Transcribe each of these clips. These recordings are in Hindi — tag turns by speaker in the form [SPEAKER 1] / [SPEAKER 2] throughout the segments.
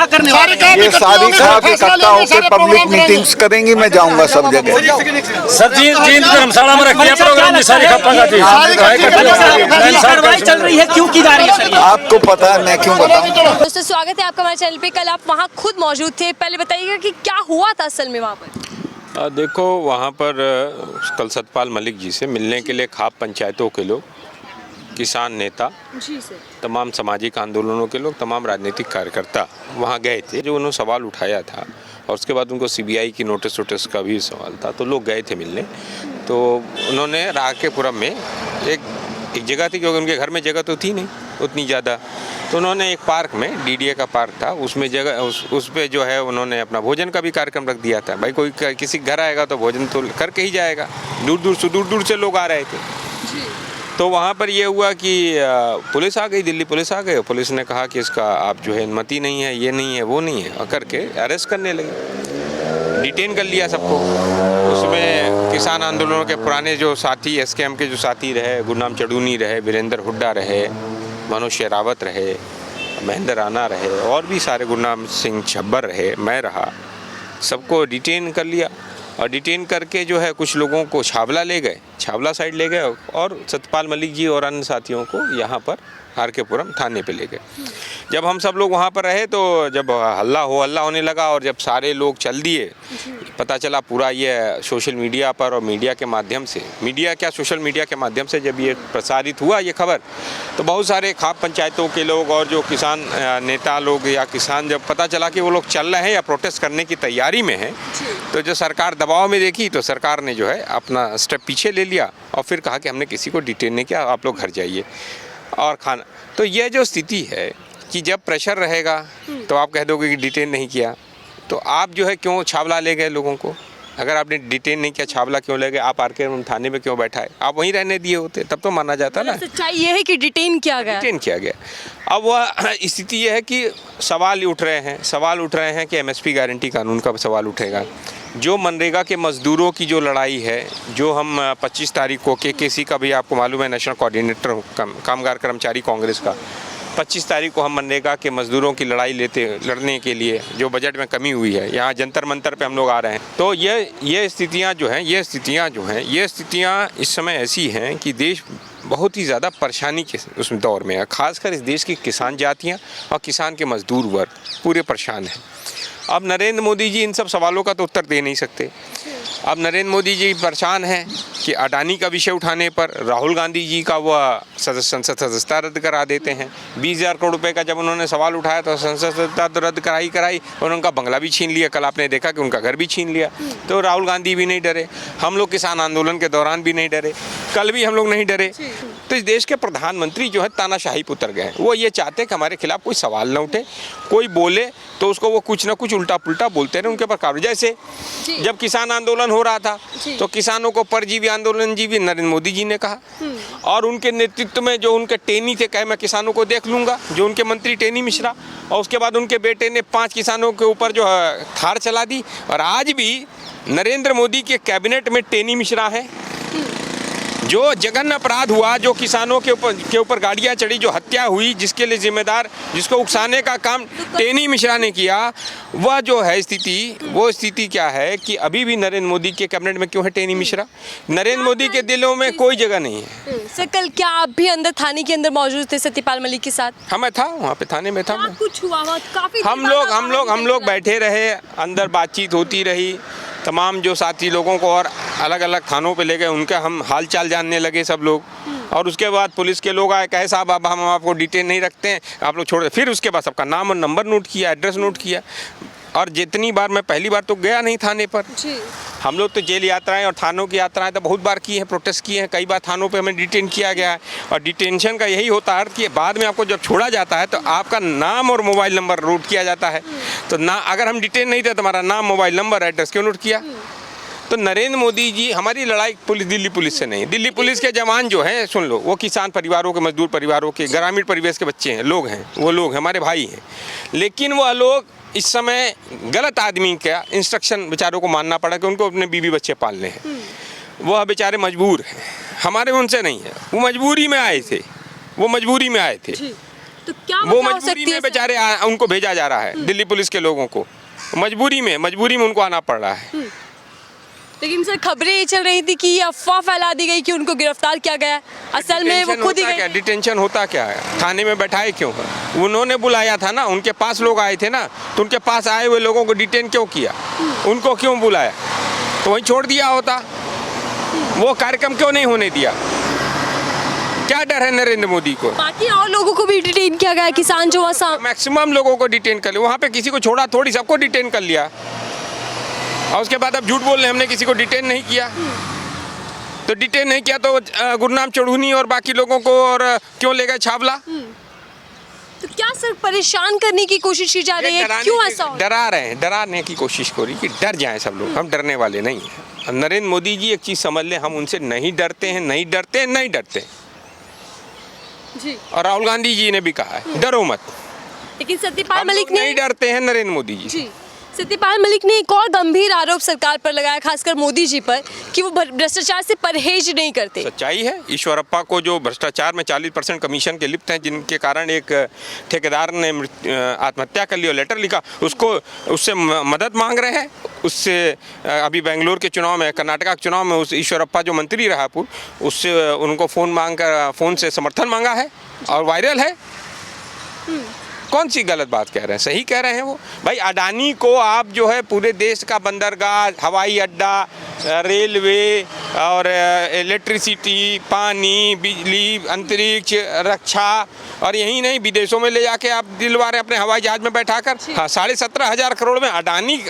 [SPEAKER 1] ये सारी खाप इकट्ठा होकर पब्लिक मीटिंग्स करेंगी, मैं जाऊंगा सब जगह।
[SPEAKER 2] सर जी धर्मशाला में रखी है प्रोग्राम में सारी खप्पा का कार्रवाई चल रही है, क्यों की जा रही है सर?
[SPEAKER 1] आपको पता है, मैं क्यों बताऊं?
[SPEAKER 3] दोस्तों स्वागत है आपका हमारे चैनल पे। कल आप वहाँ खुद मौजूद थे, पहले बताइएगा कि क्या हुआ था असल में वहाँ पर?
[SPEAKER 4] देखो वहाँ पर कल सतपाल मलिक जी से मिलने के लिए खाप पंचायतों के लोग, किसान नेता,
[SPEAKER 3] जी सर,
[SPEAKER 4] तमाम सामाजिक आंदोलनों के लोग, तमाम राजनीतिक कार्यकर्ता वहाँ गए थे। जो उन्होंने सवाल उठाया था और उसके बाद उनको सीबीआई की नोटिस का भी सवाल था, तो लोग गए थे मिलने। तो उन्होंने राकेपुरम में एक जगह थी, क्योंकि उनके घर में जगह तो थी नहीं उतनी ज़्यादा, तो उन्होंने एक पार्क में, डीडीए का पार्क था, उसमें जगह उस पे जो है उन्होंने अपना भोजन का भी कार्यक्रम रख दिया था। भाई कोई किसी घर आएगा तो भोजन तो करके ही जाएगा, दूर दूर से लोग आ रहे थे। तो वहाँ पर ये हुआ कि पुलिस आ गई, दिल्ली पुलिस आ गई। पुलिस ने कहा कि इसका आप जो है अनुमति नहीं है, ये नहीं है, वो नहीं है, और करके अरेस्ट करने लगे, डिटेन कर लिया सबको। उसमें किसान आंदोलनों के पुराने जो साथी, एसकेएम के जो साथी रहे, गुरनाम चढ़ूनी रहे, वीरेंद्र हुड्डा रहे, मनोज शेरावत रहे, महेंद्र राणा रहे, और भी सारे, गुरनाम सिंह छब्बर रहे, मैं रहा, सबको डिटेन कर लिया। और डिटेन करके जो है कुछ लोगों को छावला ले गए, छावला साइड ले गए, और सतपाल मलिक जी और अन्य साथियों को यहाँ पर राकेपुरम थाने पे ले गए। जब हम सब लोग वहाँ पर रहे तो जब हल्ला होने लगा और जब सारे लोग चल दिए, पता चला पूरा ये सोशल मीडिया पर और मीडिया के माध्यम से, सोशल मीडिया के माध्यम से जब ये प्रसारित हुआ ये खबर, तो बहुत सारे खाप पंचायतों के लोग और जो किसान नेता लोग या किसान, जब पता चला कि वो लोग चल रहे हैं या प्रोटेस्ट करने की तैयारी में हैं, तो जो सरकार दबाव में देखी तो सरकार ने जो है अपना स्टेप पीछे ले लिया और फिर कहा कि हमने किसी को डिटेन नहीं किया, आप लोग घर जाइए और खाना। तो ये जो स्थिति है कि जब प्रेशर रहेगा तो आप कह दोगे कि डिटेन नहीं किया, तो आप जो है क्यों छावला ले गए लोगों को? अगर आपने डिटेन नहीं किया, छावला क्यों ले गए? आप आर के थाने में क्यों बैठाए? आप वहीं रहने दिए होते, तब तो माना जाता ना।
[SPEAKER 3] सच्चाई ये है कि डिटेन किया गया।
[SPEAKER 4] अब वह स्थिति ये है कि सवाल उठ रहे हैं कि एमएसपी गारंटी कानून का सवाल उठेगा। जो मनरेगा के मज़दूरों की जो लड़ाई है, जो हम 25 तारीख को केकेसी का भी आपको मालूम है, नेशनल कोऑर्डिनेटर हूँ कामगार कर्मचारी कांग्रेस का, 25 तारीख को हम मनरेगा के मज़दूरों की लड़ने के लिए जो बजट में कमी हुई है, यहाँ जंतर मंतर पे हम लोग आ रहे हैं। तो ये स्थितियाँ इस समय ऐसी हैं कि देश बहुत ही ज़्यादा परेशानी के उस दौर में है। खासकर इस देश की किसान जातियाँ और किसान के मज़दूर वर्ग पूरे परेशान हैं। अब नरेंद्र मोदी जी इन सब सवालों का तो उत्तर दे नहीं सकते। अब नरेंद्र मोदी जी परेशान हैं कि अडानी का विषय उठाने पर राहुल गांधी जी का वह संसद सदस्यता रद्द करा देते हैं। 20,000 करोड़ रुपए का जब उन्होंने सवाल उठाया तो संसद सदस्यता तो रद्द कराई और उनका बंगला भी छीन लिया। कल आपने देखा कि उनका घर भी छीन लिया। तो राहुल गांधी भी नहीं डरे, हम लोग किसान आंदोलन के दौरान भी नहीं डरे, कल भी हम लोग नहीं डरे। तो इस देश के प्रधानमंत्री जो है तानाशाही पे उतर गए। वो ये चाहते कि हमारे खिलाफ कोई सवाल न उठे, कोई बोले तो उसको वो कुछ ना कुछ उल्टा पुल्टा बोलते रहे, उनके पर कार्रवाई। जैसे जब किसान आंदोलन हो रहा था तो किसानों को परजीवी आंदोलन जी भी नरेंद्र मोदी जी ने कहा, और उनके नेतृत्व में जो उनके टेनी थे, कहे मैं किसानों को देख लूंगा, जो उनके मंत्री टेनी मिश्रा, और उसके बाद उनके बेटे ने 5 किसानों के ऊपर जो थार चला दी। और आज भी नरेंद्र मोदी के कैबिनेट में टेनी मिश्रा है। जो जघन्य अपराध हुआ, जो किसानों के ऊपर गाड़ियां चढ़ी, जो हत्या हुई, जिसके लिए जिम्मेदार, जिसको उकसाने का काम टेनी मिश्रा ने किया, वह जो है स्थिति क्या है कि अभी भी नरेंद्र मोदी के कैबिनेट में क्यों है टेनी मिश्रा? नरेंद्र मोदी के दिलों में कोई जगह नहीं है।
[SPEAKER 3] सर कल क्या आप भी अंदर थाने के अंदर मौजूद थे सत्यपाल मलिक के साथ?
[SPEAKER 4] हाँ मैं था वहाँ पे, थाने में था।
[SPEAKER 3] कुछ हुआ काफी
[SPEAKER 4] हम लोग बैठे रहे, अंदर बातचीत होती रही, तमाम जो साथी लोगों को और अलग अलग थानों पे ले गए, उनका हम हाल चाल जानने लगे सब लोग। और उसके बाद पुलिस के लोग आए, कहे साहब अब हम आपको डिटेन नहीं रखते हैं, आप लोग छोड़ दे। फिर उसके बाद सबका नाम और नंबर नोट किया, एड्रेस नोट किया। और जितनी बार, मैं पहली बार तो गया नहीं थाने पर, हम लोग तो जेल यात्राएं और थानों की यात्राएं तो बहुत बार की हैं, प्रोटेस्ट किए हैं, कई बार थानों पे हमें डिटेन किया गया है। और डिटेंशन का यही होता है कि बाद में आपको जब छोड़ा जाता है तो आपका नाम और मोबाइल नंबर नोट किया जाता है। तो ना, अगर हम डिटेन नहीं थे तो हमारा नाम, मोबाइल नंबर, एड्रेस क्यों नोट किया? तो नरेंद्र मोदी जी, हमारी लड़ाई दिल्ली पुलिस से नहीं। दिल्ली पुलिस के जवान जो हैं, सुन लो, वो किसान परिवारों के, मजदूर परिवारों के, ग्रामीण परिवेश के बच्चे हैं, लोग हैं, वो लोग हमारे भाई हैं। लेकिन वह लोग इस समय गलत आदमी का इंस्ट्रक्शन बेचारों को मानना पड़ा कि उनको अपने बीवी बच्चे पालने हैं। वह बेचारे मजबूर हैं, हमारे उनसे नहीं है, वो मजबूरी में आए थे।
[SPEAKER 3] तो क्या
[SPEAKER 4] वो
[SPEAKER 3] वजह हो
[SPEAKER 4] मजबूरी
[SPEAKER 3] सकती है
[SPEAKER 4] में
[SPEAKER 3] सर?
[SPEAKER 4] बेचारे उनको भेजा जा रहा है, दिल्ली पुलिस के लोगों को मजबूरी में उनको आना पड़ रहा है।
[SPEAKER 3] लेकिन सर खबरें ये चल रही थी कि ये अफवाह फैला दी गई कि उनको गिरफ्तार किया गया है, असल में वो
[SPEAKER 4] डिटेंशन
[SPEAKER 3] खुद ही
[SPEAKER 4] होता
[SPEAKER 3] गए
[SPEAKER 4] क्या?
[SPEAKER 3] थे।
[SPEAKER 4] डिटेंशन होता क्या है? थाने में बैठाए क्यों है? उन्होंने बुलाया था ना, उनके पास लोग आए थे ना, तो उनके पास आए हुए लोगों को डिटेन क्यों किया? उनको क्यों बुलाया? तो वहीं छोड़ दिया होता। वो कार्यक्रम क्यों नहीं होने दिया? क्या डर है नरेंद्र मोदी को?
[SPEAKER 3] बाकी और लोगों को भी डिटेन किया गया है, किसान जो वहाँ
[SPEAKER 4] मैक्सिमम लोगों को डिटेन कर लिया, वहाँ पे किसी को छोड़ा थोड़ी, सबको डिटेन कर लिया। और उसके बाद अब झूठ बोल रहे हैं हमने किसी को डिटेन नहीं किया। तो डिटेन नहीं किया तो गुरनाम चढ़ूनी और बाकी लोगों को और क्यों ले गए छावला?
[SPEAKER 3] तो क्या सर परेशान करने की कोशिश की जा रही है, क्यों ऐसा हो?
[SPEAKER 4] डरा रहे हैं, डराने की कोशिश हो रही कि डर जाएं सब लोग। हम डरने वाले नहीं हैं। नरेंद्र मोदी जी एक चीज़ समझ लें, हम उनसे नहीं डरते हैं, नहीं डरते।
[SPEAKER 3] जी।
[SPEAKER 4] और राहुल गांधी जी ने भी कहा है डरो मत।
[SPEAKER 3] लेकिन सत्यपाल
[SPEAKER 4] हम
[SPEAKER 3] मलिक
[SPEAKER 4] लोग
[SPEAKER 3] ने
[SPEAKER 4] नहीं डरते हैं नरेंद्र मोदी जी।
[SPEAKER 3] जी सत्यपाल मलिक ने एक और गंभीर आरोप सरकार पर लगाया, खासकर मोदी जी पर, कि वो भ्रष्टाचार से परहेज नहीं करते।
[SPEAKER 4] सच्चाई है, ईश्वरप्पा को जो भ्रष्टाचार में 40% कमीशन के लिप्त हैं, जिनके कारण एक ठेकेदार ने आत्महत्या कर ली और लेटर लिखा, उससे मदद मांग रहे हैं। उससे अभी बेंगलोर के चुनाव में, कर्नाटका के चुनाव में उस ईश्वरप्पा जो मंत्री रहा पूर्व, उससे उनको फ़ोन से समर्थन मांगा है और वायरल है। कौन सी गलत बात कह रहे हैं? सही कह रहे हैं वो। भाई अडानी को आप जो है पूरे देश का बंदरगाह, हवाई अड्डा, रेलवे और इलेक्ट्रिसिटी, पानी, बिजली, अंतरिक्ष, रक्षा और यही नहीं विदेशों में ले जाके आप दिलवा रहे हैं अपने हवाई जहाज में बैठाकर। हाँ, 17,500 करोड़ में अडानी,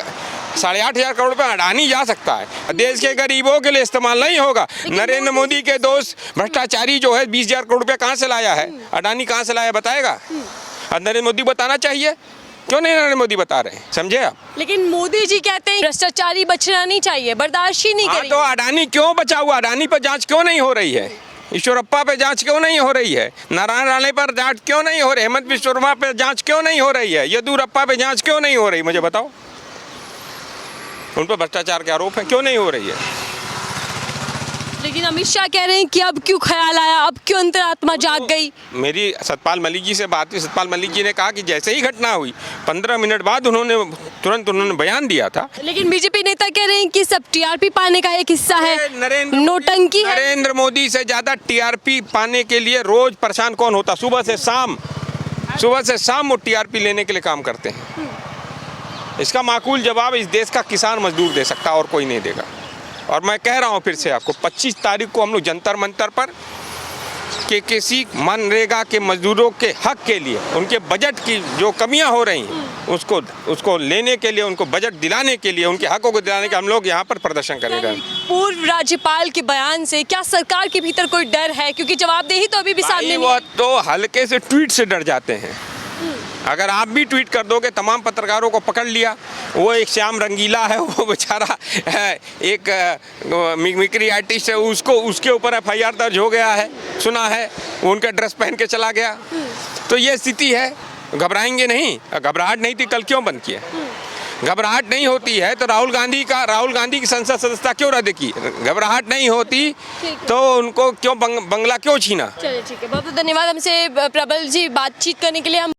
[SPEAKER 4] 8,500 करोड़ में अडानी जा सकता है। देश के गरीबों के लिए इस्तेमाल नहीं होगा। नरेंद्र मोदी के दोस्त भ्रष्टाचारी जो है 20,000 करोड़ रुपया कहाँ से लाया है? अडानी कहाँ से लाया बताएगा? नरेंद्र मोदी बताना चाहिए। क्यों नहीं नरेंद्र मोदी बता रहे हैं? समझे आप?
[SPEAKER 3] लेकिन मोदी जी कहते हैं भ्रष्टाचारी बचना नहीं चाहिए, बर्दाश्त ही नहीं
[SPEAKER 4] हाँ,
[SPEAKER 3] करेंगे।
[SPEAKER 4] तो अडानी क्यों बचा हुआ? अडानी पर जांच क्यों नहीं हो रही है? ईश्वरप्पा पे जांच क्यों नहीं हो रही है? नारायण राणे पर जांच क्यों नहीं हो रही है? हेमंत बिश्व शर्मा पे जांच क्यों नहीं हो रही है? येदियुरप्पा पे जांच क्यों नहीं हो रही? मुझे बताओ। उन पर भ्रष्टाचार के आरोप है, क्यों नहीं हो रही है?
[SPEAKER 3] लेकिन अमित शाह कह रहे हैं कि अब क्यों ख्याल आया, अब क्यों अंतरात्मा जाग गई?
[SPEAKER 4] मेरी सतपाल मलिक जी से बात हुई। सतपाल मलिक जी ने कहा कि जैसे ही घटना हुई 15 मिनट बाद तुरंत उन्होंने बयान दिया था।
[SPEAKER 3] लेकिन बीजेपी नेता कह रहे हैं कि सब टीआरपी पाने का एक हिस्सा है, नोटंकी है।
[SPEAKER 4] नरेंद्र मोदी से ज्यादा टीआरपी पाने के लिए रोज परेशान कौन होता? सुबह से शाम वो टीआरपी लेने के लिए काम करते हैं। इसका माकूल जवाब इस देश का किसान मजदूर दे सकता, और कोई नहीं देगा। और मैं कह रहा हूँ फिर से आपको, 25 तारीख को हम लोग जंतर मंतर पर कि किसी मनरेगा के मजदूरों के हक के लिए, उनके बजट की जो कमियां हो रही हैं उसको लेने के लिए, उनको बजट दिलाने के लिए, उनके हकों को दिलाने के हम लोग यहाँ पर प्रदर्शन करेंगे।
[SPEAKER 3] पूर्व राज्यपाल के बयान से क्या सरकार के भीतर कोई डर है? क्योंकि जवाबदेही तो अभी भी सामने नहीं
[SPEAKER 4] वो
[SPEAKER 3] है।
[SPEAKER 4] तो हल्के से ट्वीट से डर जाते हैं। अगर आप भी ट्वीट कर दोगे, तमाम पत्रकारों को पकड़ लिया, वो एक श्याम रंगीला है, वो बेचारा एक मिमिक्री आर्टिस्ट है, उसके ऊपर एफआईआर दर्ज हो गया है, सुना है, वो उनका ड्रेस पहन के चला गया। तो ये स्थिति है। घबराएंगे नहीं। घबराहट नहीं थी, कल क्यों बंद किया? घबराहट नहीं होती है तो राहुल गांधी की संसद सदस्यता क्यों रद्द की? घबराहट नहीं होती तो उनको क्यों बंगला क्यों छीना?
[SPEAKER 3] चलिए ठीक है, बहुत बहुत धन्यवाद हमसे प्रबल जी बातचीत करने के लिए। हम